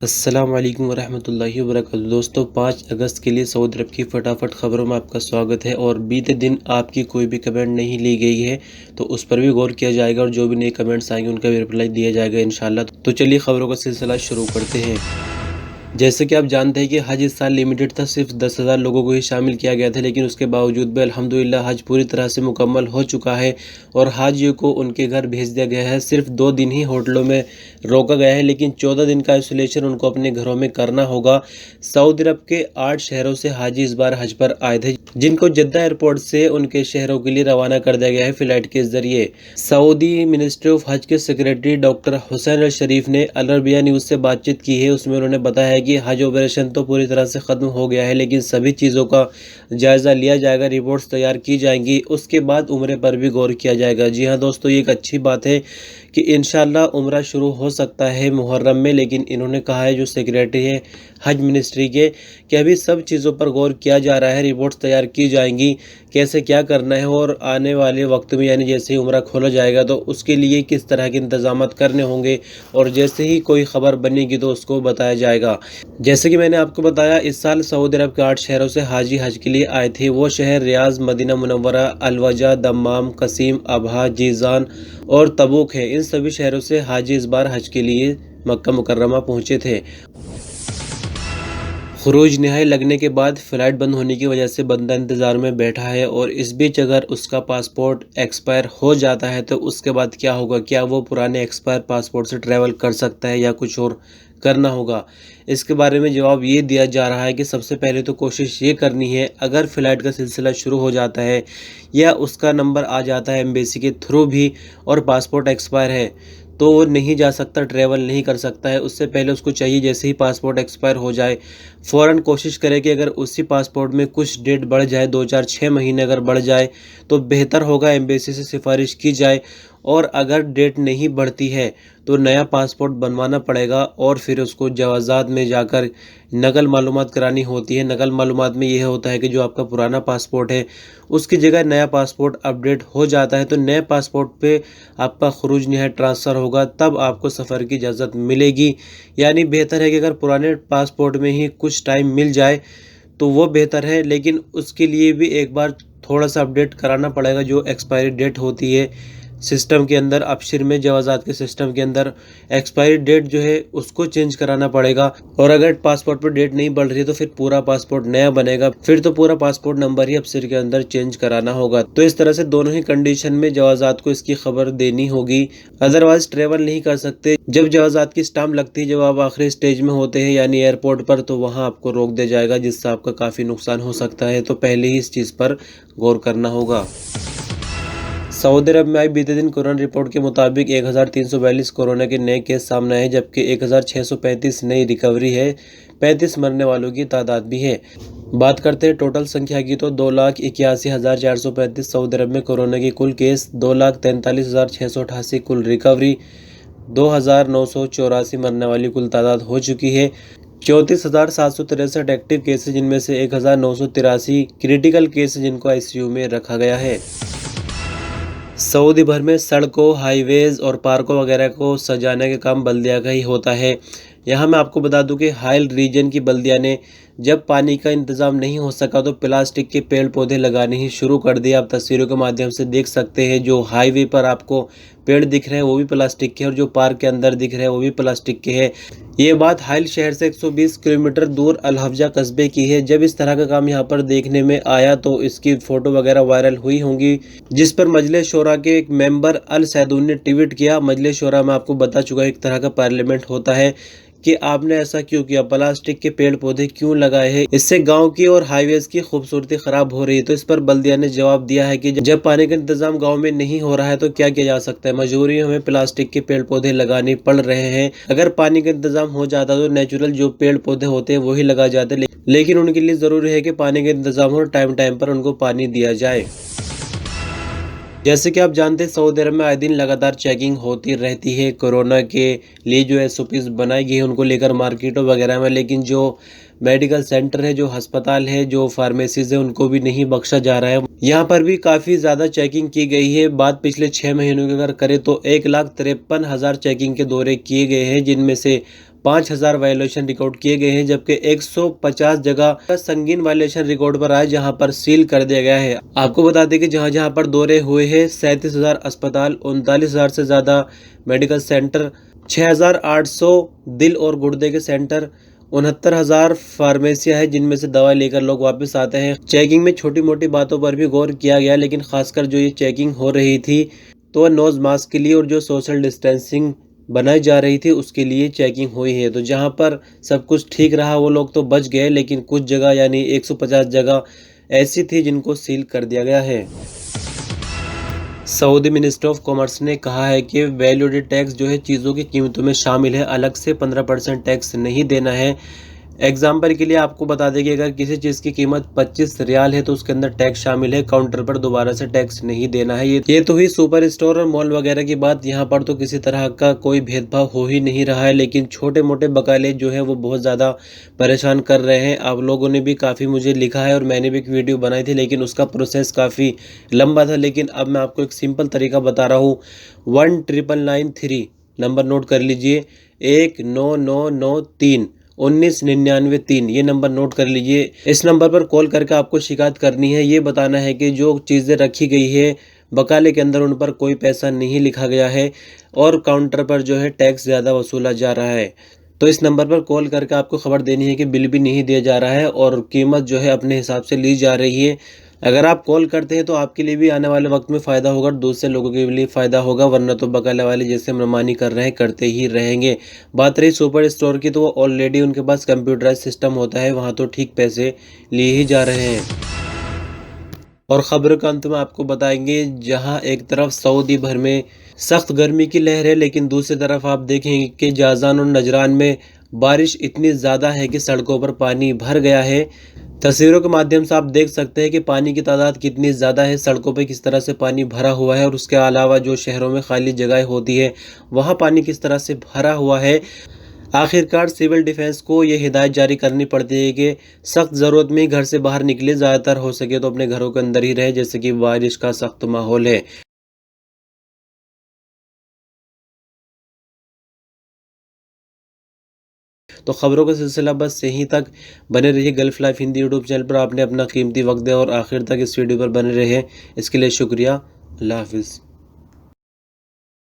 अस्सलाम वालेकुम वरहमतुल्लाहि वबरकातुहू। दोस्तों 5 अगस्त के लिए सऊदी अरब की फटाफट खबरों में आपका स्वागत है। और बीते दिन आपकी कोई भी कमेंट नहीं ली गई है तो उस पर भी गौर किया जाएगा और जो भी नए कमेंट्स आएंगे उनका भी रिप्लाई दिया जाएगा इंशाल्लाह। तो चलिए खबरों का सिलसिला शुरू करते हैं। जैसे कि आप जानते हैं कि हज इस साल लिमिटेड था, सिर्फ 10,000 लोगों को ही शामिल किया गया था, लेकिन उसके बावजूद भी अल्हम्दुलिल्लाह हज पूरी तरह से मुकम्मल हो चुका है और हाजियों को उनके घर भेज दिया गया है। सिर्फ 2 दिन ही होटलों में रोका गया है, लेकिन 14 दिन का आइसोलेशन उनको अपने घरों में करना होगा। सऊदी अरब के 8 शहरों से हाजी इस बार हज पर आए थे, जिनको जद्दा एयरपोर्ट से उनके शहरों के लिए रवाना कर दिया गया है फ्लाइट के जरिए। सऊदी मिनिस्ट्री ऑफ हज के सेक्रेटरी डॉक्टर हुसैन अल शरीफ ने अल अरबिया न्यूज़ से बातचीत की है। उसमें उन्होंने बताया है कि हज ऑपरेशन तो पूरी तरह से ख़त्म हो गया है, लेकिन सभी चीज़ों का जायज़ा लिया जाएगा, रिपोर्ट्स तैयार की जाएंगी, उसके बाद उम्रे पर भी गौर किया जाएगा। जी हाँ दोस्तों, ये एक अच्छी बात है कि इंशाल्लाह उम्रा शुरू हो सकता है मुहर्रम में, लेकिन इन्होंने कहा है जो सेक्रेटरी है हज मिनिस्ट्री के कि अभी सब चीज़ों पर गौर किया जा रहा है, रिपोर्ट्स तैयार की जाएंगी कैसे क्या करना है और आने वाले वक्त में यानी जैसे ही उम्रा खोला जाएगा तो उसके लिए किस तरह के इंतजाम करने होंगे और जैसे ही कोई खबर बनेगी तो उसको बताया जाएगा। जैसे कि मैंने आपको बताया, इस साल सऊदी अरब के 8 शहरों से हाजी हज के लिए आए थे। वो शहर रियाज, मदीना मुनव्वरा, अलवजा, दम्माम, कसीम, अबहा, जीजान और तबूक है। इन सभी शहरों से हाजी इस बार हज के लिए मक्का मुकर्रमा पहुंचे थे। खुरूज नहाई लगने के बाद फ़्लाइट बंद होने की वजह से बंदा इंतज़ार में बैठा है और इस बीच अगर उसका पासपोर्ट एक्सपायर हो जाता है तो उसके बाद क्या होगा? क्या वो पुराने एक्सपायर पासपोर्ट से ट्रैवल कर सकता है या कुछ और करना होगा? इसके बारे में जवाब ये दिया जा रहा है कि सबसे पहले तो कोशिश ये करनी है, अगर फ़्लाइट का सिलसिला शुरू हो जाता है या उसका नंबर आ जाता है एम्बेसी के थ्रू भी और पासपोर्ट एक्सपायर है तो वो नहीं जा सकता, ट्रैवल नहीं कर सकता है। उससे पहले उसको चाहिए जैसे ही पासपोर्ट एक्सपायर हो जाए फ़ौरन कोशिश करें कि अगर उसी पासपोर्ट में कुछ डेट बढ़ जाए, 2-4-6 महीने अगर बढ़ जाए तो बेहतर होगा, एम्बेसी से सिफारिश की जाए। और अगर डेट नहीं बढ़ती है तो नया पासपोर्ट बनवाना पड़ेगा और फिर उसको जवाज़ात में जाकर नकल मालूमात करानी होती है। नकल मालूमात में यह होता है कि जो आपका पुराना पासपोर्ट है उसकी जगह नया पासपोर्ट अपडेट हो जाता है तो नए पासपोर्ट पे आपका खुरूज नहाई ट्रांसफ़र होगा, तब आपको सफ़र की इजाज़त मिलेगी। यानी बेहतर है कि अगर पुराने पासपोर्ट में ही कुछ टाइम मिल जाए तो वो बेहतर है, लेकिन उसके लिए भी एक बार थोड़ा सा अपडेट कराना पड़ेगा। जो एक्सपायरी डेट होती है सिस्टम के अंदर, अबशिर में जवाज़ात के सिस्टम के अंदर एक्सपायरी डेट जो है उसको चेंज कराना पड़ेगा। और अगर पासपोर्ट पर डेट नहीं बढ़ रही है तो फिर पूरा पासपोर्ट नया बनेगा, फिर तो पूरा पासपोर्ट नंबर ही अबशिर के अंदर चेंज कराना होगा। तो इस तरह से दोनों ही कंडीशन में जवाज़ात को इसकी खबर देनी होगी, अदरवाइज ट्रेवल नहीं कर सकते। जब जवाज़ात की स्टाम्प लगती है, जब आप आखिरी स्टेज में होते हैं यानी एयरपोर्ट पर, तो वहाँ आपको रोक दिया जाएगा, जिससे आपका काफ़ी नुकसान हो सकता है। तो पहले ही इस चीज़ पर गौर करना होगा। सऊदी अरब में आई बीते दिन कोरोना रिपोर्ट के मुताबिक 1342 कोरोना के नए केस सामने आए, जबकि 1635 नई रिकवरी है। 35 मरने वालों की तादाद भी है। बात करते हैं टोटल संख्या की तो 2,81,435 सऊदी अरब में कोरोना की कुल केस, 2,43,688 कुल रिकवरी, 2,984 मरने वाली कुल तादाद हो चुकी है। 34,763 एक्टिव केसेज, जिनमें से 1,983 क्रिटिकल केसेज जिनको ICU में रखा गया है। सऊदी भर में सड़कों, हाईवेज और पार्कों वगैरह को सजाने का काम बल्दिया का ही होता है। यहाँ मैं आपको बता दूं कि हाइल रीजन की बल्दिया ने जब पानी का इंतज़ाम नहीं हो सका तो प्लास्टिक के पेड़ पौधे लगाने ही शुरू कर दिए। आप तस्वीरों के माध्यम से देख सकते हैं, जो हाईवे पर आपको पेड़ दिख रहे हैं वो भी प्लास्टिक के और जो पार्क के अंदर दिख रहे हैं वो भी प्लास्टिक के हैं। ये बात हाइल शहर से 120 किलोमीटर दूर अल-हफ्जा कस्बे की है। जब इस तरह का काम यहाँ पर देखने में आया तो इसकी फ़ोटो वगैरह वायरल हुई होंगी, जिस पर मजलिस शोरा के एक मेंबर अल सैदून ने ट्वीट किया। मजलिस शोरा में आपको बता चुका एक तरह का पार्लियामेंट होता है कि आपने ऐसा क्यों किया, प्लास्टिक के पेड़ पौधे क्यों लगाए हैं, इससे गांव की और हाईवेज की खूबसूरती खराब हो रही है। तो इस पर बल्दिया ने जवाब दिया है कि जब पानी का इंतजाम गांव में नहीं हो रहा है तो क्या किया जा सकता है, मजबूरी हमें प्लास्टिक के पेड़ पौधे लगाने पड़ रहे हैं। अगर पानी का इंतजाम हो जाता तो नेचुरल जो पेड़ पौधे होते हैं वही लगा जाते, लेकिन उनके लिए जरूरी है कि पानी का इंतजाम हो, टाइम टाइम पर उनको पानी दिया जाए। जैसे कि आप जानते हैं सऊदी अरब में आए दिन लगातार चेकिंग होती रहती है। कोरोना के लिए जो SOPs बनाई गई है उनको लेकर मार्केटों वगैरह में, लेकिन जो मेडिकल सेंटर है, जो अस्पताल है, जो फार्मेसीज है, उनको भी नहीं बख्शा जा रहा है। यहाँ पर भी काफ़ी ज़्यादा चेकिंग की गई है। बात पिछले 6 महीनों की अगर करें तो 1,53,000 चेकिंग के दौरे किए गए हैं, जिनमें से 5000 वायलेशन रिकॉर्ड किए गए हैं, जबकि 150 जगह का संगीन वायलेशन रिकॉर्ड पर आया जहां पर सील कर दिया गया है। आपको बता दें कि जहां जहां पर दौरे हुए हैं 37,000 अस्पताल, 39,000 से ज़्यादा मेडिकल सेंटर, 6,800 दिल और गुर्दे के सेंटर, 69,000 फार्मेसियाँ हैं जिनमें से दवा लेकर लोग वापस आते हैं। चेकिंग में छोटी मोटी बातों पर भी गौर किया गया, लेकिन खासकर जो ये चेकिंग हो रही थी तो वह नोज मास्क के लिए और जो सोशल डिस्टेंसिंग बनाई जा रही थी उसके लिए चेकिंग हुई है। तो जहां पर सब कुछ ठीक रहा वो लोग तो बच गए, लेकिन कुछ जगह यानी 150 जगह ऐसी थी जिनको सील कर दिया गया है। सऊदी मिनिस्ट्री ऑफ कॉमर्स ने कहा है कि वैल्यू एडेड टैक्स जो है चीज़ों की कीमतों में शामिल है, अलग से 15% टैक्स नहीं देना है। एग्जाम्पल के लिए आपको बता दें कि अगर किसी चीज़ की कीमत 25 रियाल है तो उसके अंदर टैक्स शामिल है, काउंटर पर दोबारा से टैक्स नहीं देना है। ये तो हुई सुपर स्टोर और मॉल वगैरह की बात। यहाँ पर तो किसी तरह का कोई भेदभाव हो ही नहीं रहा है, लेकिन छोटे मोटे बकाले जो है वो बहुत ज़्यादा परेशान कर रहे हैं। आप लोगों ने भी काफ़ी मुझे लिखा है और मैंने भी एक वीडियो बनाई थी, लेकिन उसका प्रोसेस काफ़ी लंबा था। लेकिन अब मैं आपको एक सिंपल तरीका बता रहा हूँ। 199993 नंबर नोट कर लीजिए, 19993 ये नंबर नोट कर लीजिए। इस नंबर पर कॉल करके आपको शिकायत करनी है। ये बताना है कि जो चीज़ें रखी गई है बकाले के अंदर उन पर कोई पैसा नहीं लिखा गया है और काउंटर पर जो है टैक्स ज़्यादा वसूला जा रहा है। तो इस नंबर पर कॉल करके आपको खबर देनी है कि बिल भी नहीं दिया जा रहा है और कीमत जो है अपने हिसाब से ली जा रही है। अगर आप कॉल करते हैं तो आपके लिए भी आने वाले वक्त में फ़ायदा होगा, दूसरे लोगों के लिए फ़ायदा होगा, वरना तो बकाले वाले जैसे मनमानी कर रहे हैं करते ही रहेंगे। बात रही सुपर स्टोर की, तो वो ऑलरेडी उनके पास कंप्यूटराइज सिस्टम होता है, वहाँ तो ठीक पैसे लिए ही जा रहे हैं। और ख़बर का अंत में आपको बताएंगे, जहां एक तरफ सऊदी भर में सख्त गर्मी की लहर है, लेकिन दूसरी तरफ आप देखेंगे कि जाज़ान और नजरान में बारिश इतनी ज़्यादा है कि सड़कों पर पानी भर गया है। तस्वीरों के माध्यम से आप देख सकते हैं कि पानी की तादाद कितनी ज़्यादा है, सड़कों पर किस तरह से पानी भरा हुआ है और उसके अलावा जो शहरों में खाली जगह होती है वहाँ पानी किस तरह से भरा हुआ है। आखिरकार सिविल डिफेंस को ये हिदायत जारी करनी पड़ती है कि सख्त ज़रूरत में ही घर से बाहर निकले, ज़्यादातर हो सके तो अपने घरों के अंदर ही रहे, जैसे कि बारिश का सख्त माहौल है। तो खबरों का सिलसिला बस यहीं तक। बने रहिए gulf life Hindi YouTube channel पर। आपने अपना कीमती वक्त दिया और आखिर तक इस वीडियो पर बने रहे, इसके लिए शुक्रिया। अल्लाह हाफिज़।